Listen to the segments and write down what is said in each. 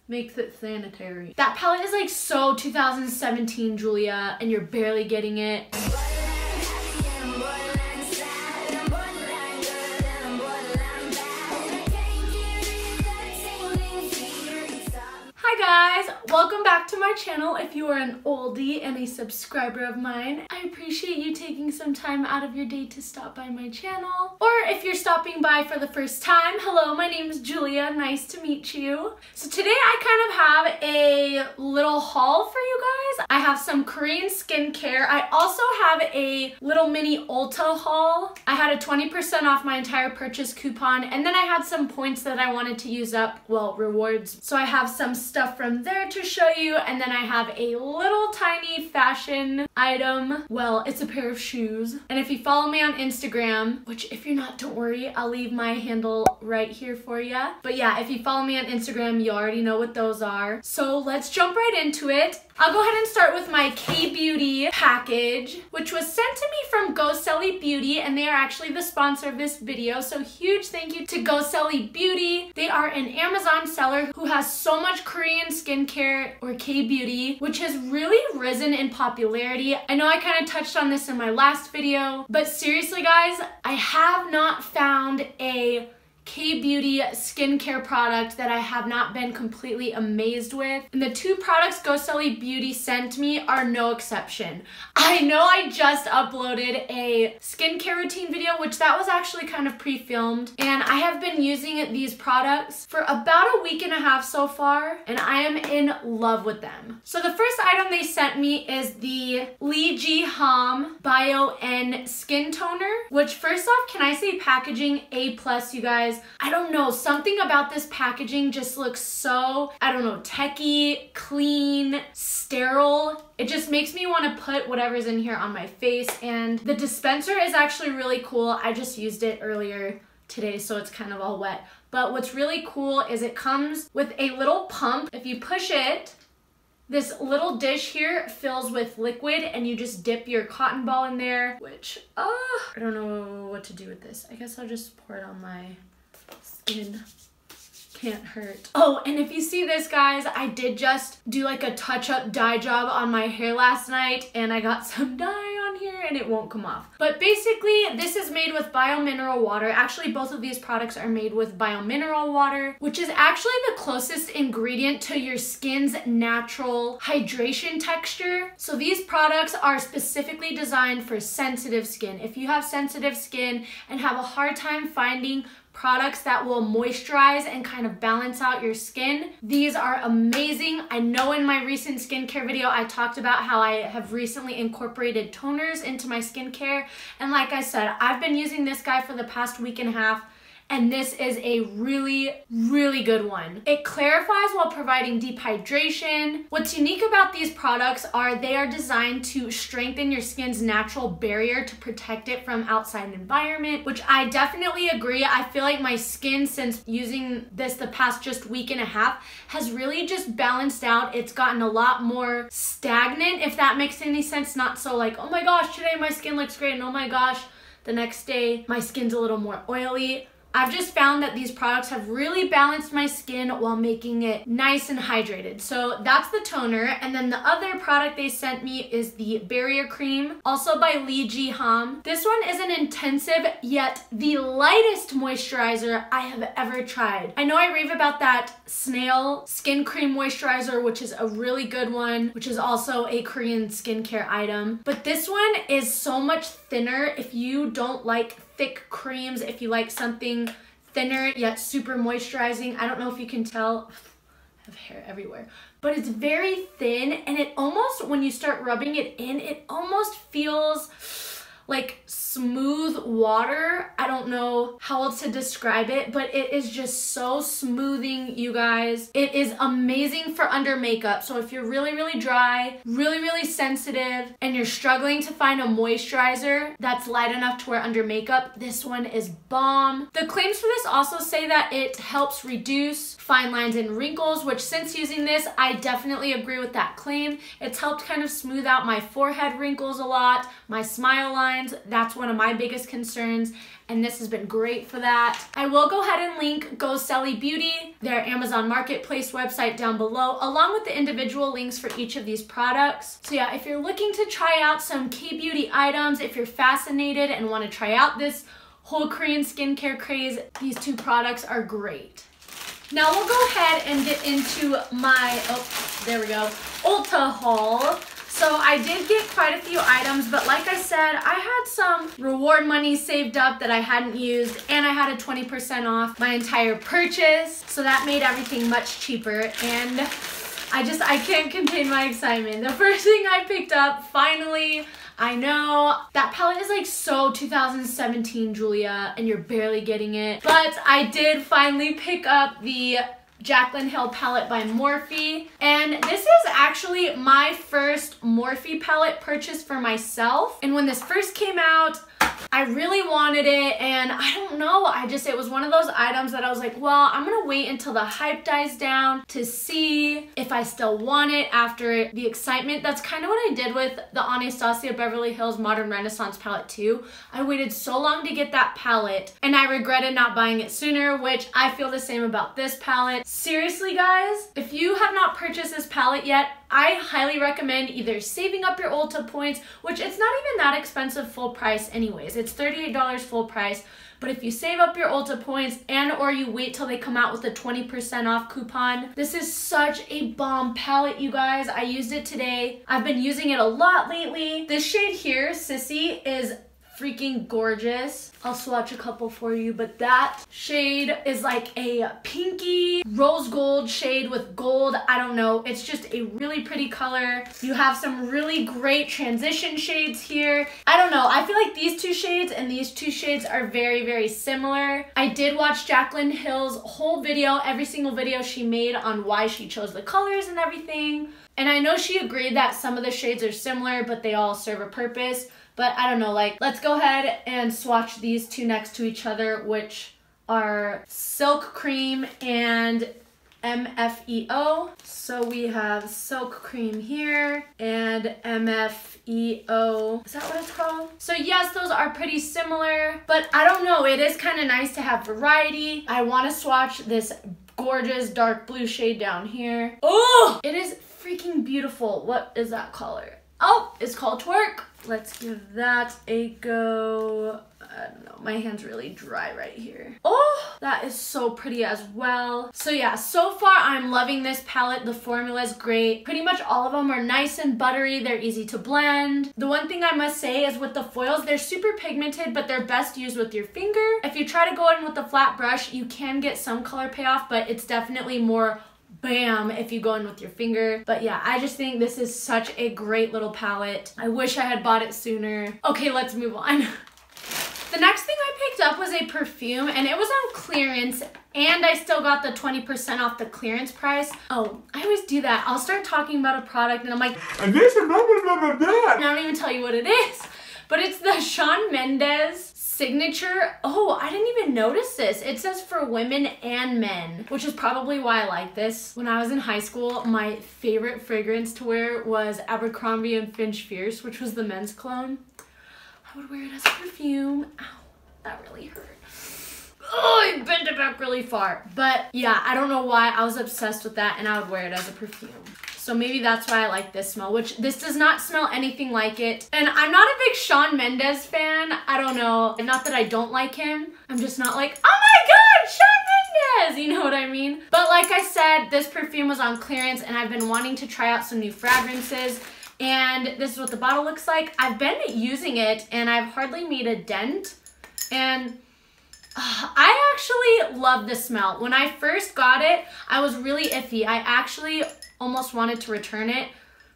makes it sanitary. That palette is like so 2017, Julia, and you're barely getting it. Hi guys, welcome back to my channel. If you are an oldie and a subscriber of mine, I appreciate you taking some time out of your day to stop by my channel. Or if you're stopping by for the first time, hello, my name is Julia, nice to meet you. So today I kind of have a little haul for you guys. I have some Korean skincare. I also have a little mini Ulta haul. I had a 20% off my entire purchase coupon, and then I had some points that I wanted to use up, well, rewards. So I have some stuff from there to show you, and then I have a little tiny fashion item. Well, it's a pair of shoes. And if you follow me on Instagram, which if you're not, don't worry, I'll leave my handle right here for you. But yeah, if you follow me on Instagram, you already know what those are. So let's jump right into it. I'll go ahead and start with my K-Beauty package, which was sent to me from Go Selly Beauty, and they are actually the sponsor of this video. So huge thank you to Go Selly Beauty. They are an Amazon seller who has so much Korean skincare, or K-Beauty, which has really risen in popularity. I know I kind of touched on this in my last video, but seriously guys, I have not found a K-Beauty skincare product that I have not been completely amazed with. And the two products Go Selly Beauty sent me are no exception. I know I just uploaded a skincare routine video, which that was actually kind of pre-filmed, and I have been using these products for about a week and a half so far, and I am in love with them. So the first item they sent me is the Lee Ji Ham Bio N Skin Toner, which first off, can I say packaging A+, you guys. I don't know, something about this packaging just looks so, I don't know, techie, clean, sterile. It just makes me want to put whatever's in here on my face, and the dispenser is actually really cool. I just used it earlier today, so it's kind of all wet. But what's really cool is it comes with a little pump. If you push it, this little dish here fills with liquid, and you just dip your cotton ball in there, which, I don't know what to do with this. I guess I'll just pour it on my skin. Can't hurt. Oh, and if you see this, guys, I did just do like a touch-up dye job on my hair last night, and I got some dye on here and it won't come off. But basically, this is made with bio-mineral water. Actually, both of these products are made with bio-mineral water, which is actually the closest ingredient to your skin's natural hydration texture. So these products are specifically designed for sensitive skin. If you have sensitive skin and have a hard time finding products that will moisturize and kind of balance out your skin, these are amazing. I know in my recent skincare video I talked about how I have recently incorporated toners into my skincare, and like I said, I've been using this guy for the past week and a half, and this is a really, really good one. It clarifies while providing deep hydration. What's unique about these products are they are designed to strengthen your skin's natural barrier to protect it from outside environment, which I definitely agree. I feel like my skin, since using this the past just week and a half, has really just balanced out. It's gotten a lot more stagnant, if that makes any sense. Not so like, oh my gosh, today my skin looks great, and oh my gosh, the next day my skin's a little more oily. I've just found that these products have really balanced my skin while making it nice and hydrated. So that's the toner. And then the other product they sent me is the barrier cream, also by Lee Ji Ham. This one is an intensive yet the lightest moisturizer I have ever tried. I know I rave about that snail skin cream moisturizer, which is a really good one, which is also a Korean skincare item. But this one is so much thinner. If you don't like thick creams, if you like something thinner yet super moisturizing, I don't know if you can tell, I have hair everywhere, but it's very thin, and it almost, when you start rubbing it in, it almost feels like smooth water. I don't know how else to describe it, but it is just so smoothing, you guys. It is amazing for under makeup. So if you're really, really dry, really, really sensitive, and you're struggling to find a moisturizer that's light enough to wear under makeup, this one is bomb. The claims for this also say that it helps reduce fine lines and wrinkles, which since using this, I definitely agree with that claim. It's helped kind of smooth out my forehead wrinkles a lot, my smile lines. That's one of my biggest concerns, and this has been great for that. I will go ahead and link Go Selly Beauty, their Amazon Marketplace website, down below, along with the individual links for each of these products. So yeah, if you're looking to try out some K-beauty items, if you're fascinated and want to try out this whole Korean skincare craze, these two products are great. Now we'll go ahead and get into my, there we go, Ulta haul. So I did get quite a few items, but like I said, I had some reward money saved up that I hadn't used, and I had a 20% off my entire purchase. So that made everything much cheaper, and I can't contain my excitement. The first thing I picked up, finally, I know that palette is like so 2017, Julia, and you're barely getting it, but I did finally pick up the Jaclyn Hill palette by Morphe, and this is actually my first Morphe palette purchase for myself. And when this first came out, I really wanted it, and I don't know, it was one of those items that I was like, well, I'm gonna wait until the hype dies down to see if I still want it after the excitement. That's kind of what I did with the Anastasia Beverly Hills Modern Renaissance palette too. I waited so long to get that palette, and I regretted not buying it sooner, which I feel the same about this palette. Seriously, guys, if you have not purchased this palette yet, I highly recommend either saving up your Ulta points, which it's not even that expensive full price anyways. It's $38 full price. But if you save up your Ulta points and or you wait till they come out with a 20% off coupon, this is such a bomb palette, you guys. I used it today. I've been using it a lot lately. This shade here, Sissy, is freaking gorgeous. I'll swatch a couple for you, but that shade is like a pinky rose gold shade with gold. I don't know. It's just a really pretty color. You have some really great transition shades here. I don't know. I feel like these two shades and these two shades are very, very similar. I did watch Jaclyn Hill's whole video, every single video she made on why she chose the colors and everything. And I know she agreed that some of the shades are similar, but they all serve a purpose. But I don't know, like, let's go ahead and swatch these two next to each other, which are Silk Cream and MFEO. So we have Silk Cream here and MFEO. Is that what it's called? So yes, those are pretty similar, but I don't know. It is kind of nice to have variety. I want to swatch this gorgeous dark blue shade down here. Oh, it is freaking beautiful. What is that color? Oh, it's called Twerk. Let's give that a go. I don't know, my hand's really dry right here. Oh, that is so pretty as well. So yeah, so far I'm loving this palette. The formula is great. Pretty much all of them are nice and buttery. They're easy to blend. The one thing I must say is with the foils, they're super pigmented, but they're best used with your finger. If you try to go in with a flat brush, you can get some color payoff, but it's definitely more bam if you go in with your finger. But yeah, I just think this is such a great little palette. I wish I had bought it sooner. Okay, let's move on. The next thing I picked up was a perfume, and it was on clearance, and I still got the 20% off the clearance price. Oh, I always do that. I'll start talking about a product and I'm like, and this and blah, blah, blah, blah, blah. And I don't even tell you what it is. But it's the Shawn Mendes Signature. Oh, I didn't even notice this. It says for women and men, which is probably why I like this. When I was in high school, my favorite fragrance to wear was Abercrombie & Fitch Fierce, which was the men's cologne. I would wear it as a perfume. Ow, that really hurt. Oh, I bent it back really far. But yeah, I don't know why I was obsessed with that, and I would wear it as a perfume. So maybe that's why I like this smell, which this does not smell anything like it. And I'm not a big Shawn Mendes fan. I don't know. Not that I don't like him. I'm just not like, oh my God, Shawn Mendes! You know what I mean? But like I said, this perfume was on clearance, and I've been wanting to try out some new fragrances. And this is what the bottle looks like. I've been using it, and I've hardly made a dent. And I actually love the smell. When I first got it, I was really iffy. I actually almost wanted to return it,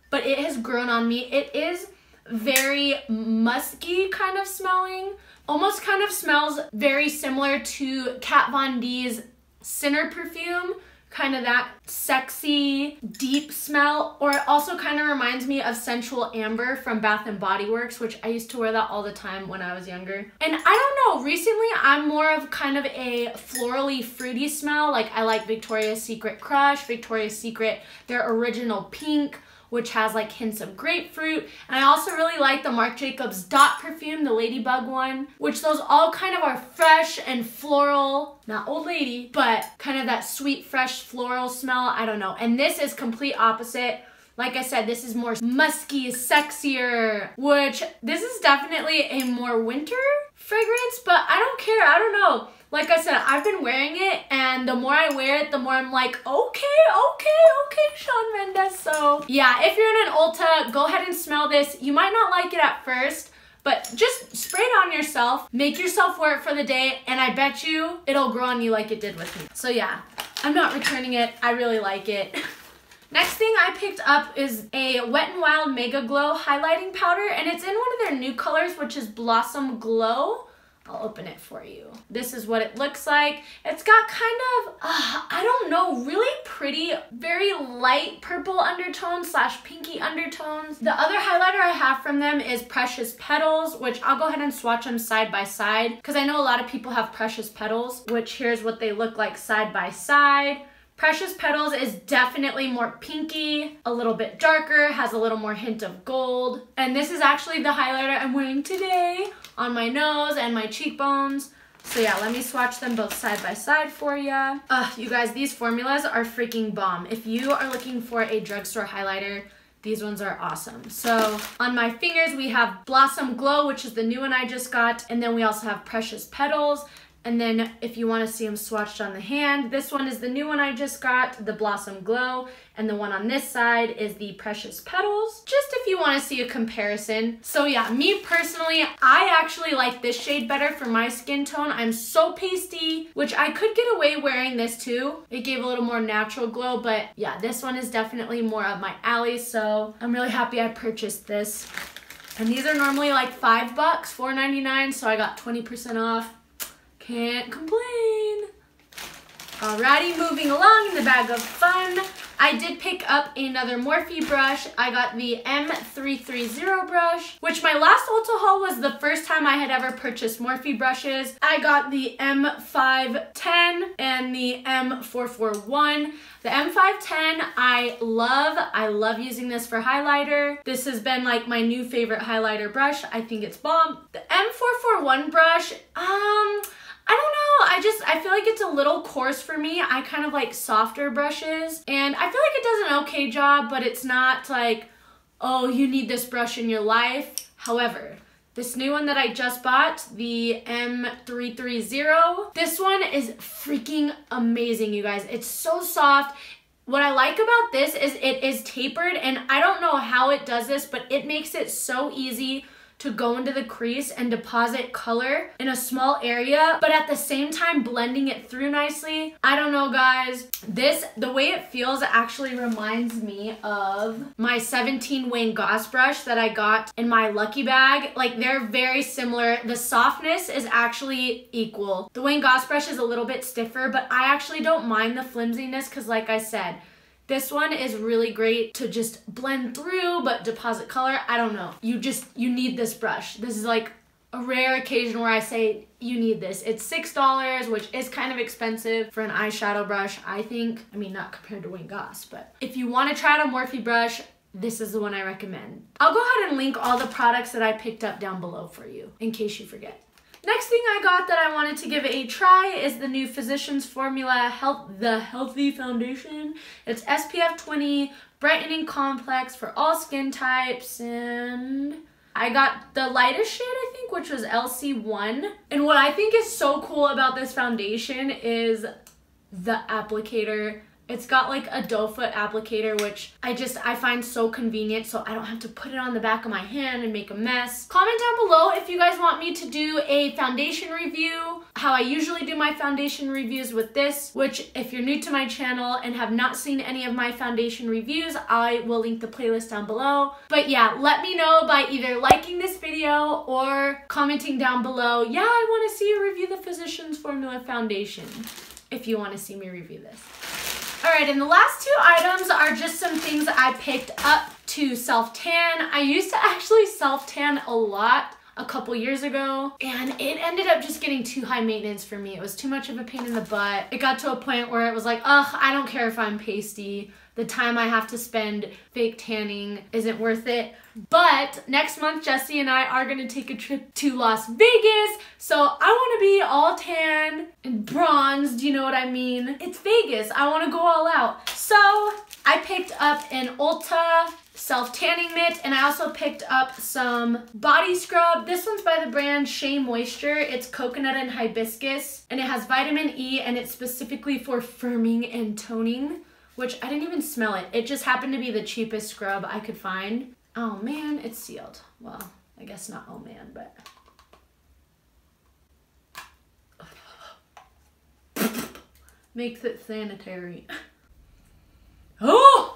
but it has grown on me. It is very musky kind of smelling. Almost kind of smells very similar to Kat Von D's Sinner perfume. kind of that sexy, deep smell, or it also kind of reminds me of Sensual Amber from Bath & Body Works, which I used to wear that all the time when I was younger. And I don't know, recently I'm more of kind of a florally fruity smell. Like I like Victoria's Secret Crush, Victoria's Secret, their original pink, which has like hints of grapefruit. And I also really like the Marc Jacobs Dot perfume, the Ladybug one, which those all kind of are fresh and floral, not old lady, but kind of that sweet, fresh floral smell. I don't know. And this is complete opposite. Like I said, this is more musky, sexier, which this is definitely a more winter fragrance, but I don't care. I don't know. Like I said, I've been wearing it, and the more I wear it, the more I'm like, okay, Shawn Mendes. So yeah, if you're in an Ulta, go ahead and smell this. You might not like it at first, but just spray it on yourself, make yourself wear it for the day, and I bet you it'll grow on you like it did with me. So yeah, I'm not returning it. I really like it. Next thing I picked up is a Wet n Wild Mega Glow highlighting powder, and it's in one of their new colors, which is Blossom Glow. I'll open it for you. This is what it looks like. It's got kind of, I don't know, really pretty, very light purple undertones / pinky undertones. The other highlighter I have from them is Precious Petals, which I'll go ahead and swatch them side by side because I know a lot of people have Precious Petals, which here's what they look like side by side. Precious Petals is definitely more pinky, a little bit darker, has a little more hint of gold. And this is actually the highlighter I'm wearing today on my nose and my cheekbones. So yeah, let me swatch them both side by side for ya. You guys, these formulas are freaking bomb. If you are looking for a drugstore highlighter, these ones are awesome. So on my fingers, we have Blossom Glow, which is the new one I just got. And then we also have Precious Petals. And then if you want to see them swatched on the hand, this one is the new one I just got, the Blossom Glow, and the one on this side is the Precious Petals, just if you want to see a comparison. So yeah, me personally, I actually like this shade better for my skin tone. I'm so pasty, which I could get away wearing this too. It gave a little more natural glow, but yeah, this one is definitely more up my alley, so I'm really happy I purchased this. And these are normally like $5, $4.99, so I got 20% off. Can't complain. Alrighty, moving along in the bag of fun. I did pick up another Morphe brush. I got the M330 brush, which my last Ulta haul was the first time I had ever purchased Morphe brushes. I got the M510 and the M441. The M510 I love using this for highlighter. This has been like my new favorite highlighter brush. I think it's bomb. The M441 brush, I don't know, I feel like it's a little coarse for me. I kind of like softer brushes, and I feel like it does an okay job, but it's not like, oh, you need this brush in your life. However, this new one that I just bought, the M330, this one is freaking amazing, you guys. It's so soft. What I like about this is it is tapered, and I don't know how it does this, but it makes it so easy to go into the crease and deposit color in a small area, but at the same time blending it through nicely. I don't know, guys. The way it feels actually reminds me of my 17 Wayne Goss brush that I got in my Lucky Bag. Like, they're very similar. The softness is actually equal. The Wayne Goss brush is a little bit stiffer, but I actually don't mind the flimsiness because, like I said, this one is really great to just blend through, but deposit color, I don't know. You need this brush. This is like a rare occasion where I say you need this. It's $6, which is kind of expensive for an eyeshadow brush, I think. I mean, not compared to Wayne Goss, but if you want to try out a Morphe brush, this is the one I recommend. I'll go ahead and link all the products that I picked up down below for you, in case you forget. Next thing I got that I wanted to give it a try is the new Physicians Formula the Healthy Foundation. It's SPF 20 Brightening Complex for all skin types, and I got the lightest shade, I think, which was LC1. And what I think is so cool about this foundation is the applicator. It's got like a doe foot applicator, which I find so convenient, so I don't have to put it on the back of my hand and make a mess. Comment down below if you guys want me to do a foundation review, how I usually do my foundation reviews with this, which if you're new to my channel and have not seen any of my foundation reviews, I will link the playlist down below. But yeah, let me know by either liking this video or commenting down below, yeah, I want to see you review the Physicians Formula foundation, if you want to see me review this. Alright, and the last two items are just some things I picked up to self-tan. I used to actually self-tan a lot a couple years ago, and it ended up just getting too high maintenance for me. It was too much of a pain in the butt. It got to a point where it was like, ugh, I don't care if I'm pasty. The time I have to spend fake tanning isn't worth it. But next month, Jesse and I are gonna take a trip to Las Vegas. So I wanna be all tan and bronzed, you know what I mean? It's Vegas, I wanna go all out. So I picked up an Ulta self-tanning mitt, and I also picked up some body scrub. This one's by the brand Shea Moisture. It's coconut and hibiscus, and it has vitamin E, and it's specifically for firming and toning, which I didn't even smell it. It just happened to be the cheapest scrub I could find. Oh man, it's sealed. Well, I guess not oh man, but. Makes it sanitary. Oh!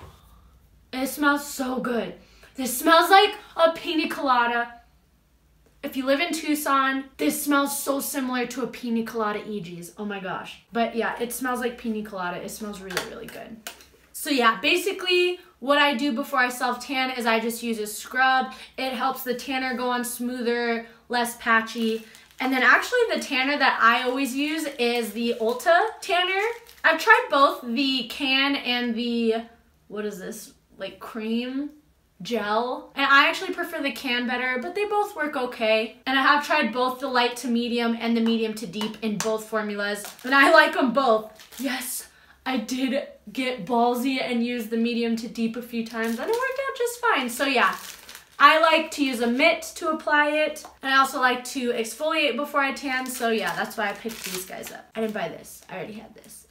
It smells so good. This smells like a pina colada. If you live in Tucson, this smells so similar to a pina colada EG's. Oh my gosh. But yeah, it smells like pina colada. It smells really, really good. So yeah, basically what I do before I self-tan is I just use a scrub. It helps the tanner go on smoother, less patchy. And then actually the tanner that I always use is the Ulta tanner. I've tried both the can and the, what is this? Like cream gel, and I actually prefer the can better, but they both work okay. And I have tried both the light to medium and the medium to deep in both formulas, and I like them both. Yes, I did get ballsy and use the medium to deep a few times, and it worked out just fine. So yeah, I like to use a mitt to apply it, and I also like to exfoliate before I tan. So yeah, that's why I picked these guys up. I didn't buy this, I already had this.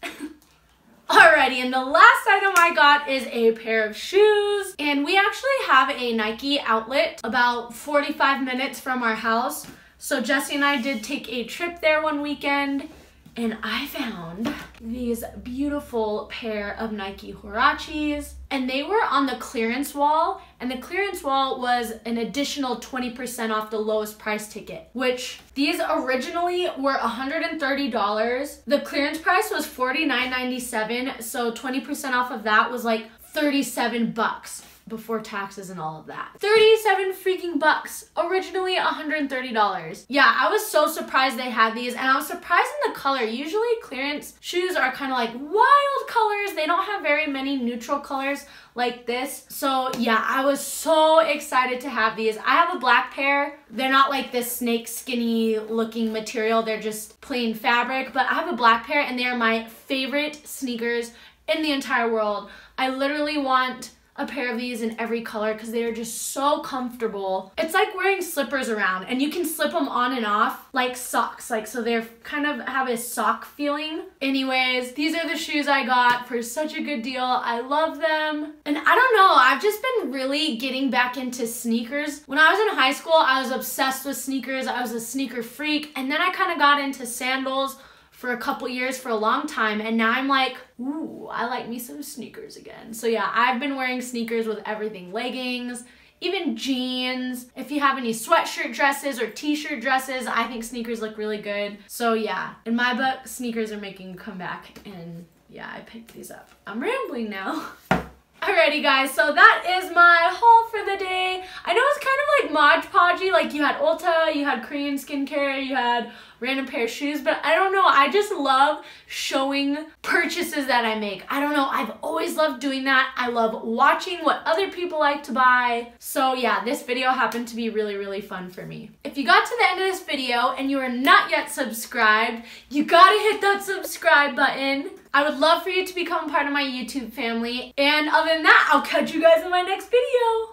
Alrighty, and the last item I got is a pair of shoes. And we actually have a Nike outlet about 45 minutes from our house. So Jesse and I did take a trip there one weekend, and I found these beautiful pair of Nike Huaraches, and they were on the clearance wall, and the clearance wall was an additional 20% off the lowest price ticket, which these originally were $130. The clearance price was $49.97, so 20% off of that was like 37 bucks. Before taxes and all of that. 37 freaking bucks. Originally $130. Yeah, I was so surprised they had these, and I was surprised in the color. Usually clearance shoes are kind of like wild colors. They don't have very many neutral colors like this. So yeah, I was so excited to have these. I have a black pair. They're not like this snake skinny looking material. They're just plain fabric, but I have a black pair, and they are my favorite sneakers in the entire world. I literally want a pair of these in every color because they are just so comfortable. It's like wearing slippers around, and you can slip them on and off like socks, like so they're kind of have a sock feeling. Anyways, these are the shoes I got for such a good deal. I love them, and I don't know, I've just been really getting back into sneakers. When I was in high school, I was obsessed with sneakers. I was a sneaker freak, and then I kind of got into sandals for a couple years, for a long time, and now I'm like, ooh, I like me some sneakers again. So yeah, I've been wearing sneakers with everything, leggings, even jeans. If you have any sweatshirt dresses or t-shirt dresses, I think sneakers look really good. So yeah, in my book, sneakers are making a comeback, and yeah, I picked these up. I'm rambling now. Alrighty guys, so that is my haul for the day. I know it's kind of like Mod Podgy, like you had Ulta, you had Korean skincare, you had random pair of shoes, but I don't know, I just love showing purchases that I make. I don't know, I've always loved doing that. I love watching what other people like to buy. So yeah, this video happened to be really, really fun for me. If you got to the end of this video and you are not yet subscribed, you gotta hit that subscribe button. I would love for you to become part of my YouTube family. And other than that, I'll catch you guys in my next video.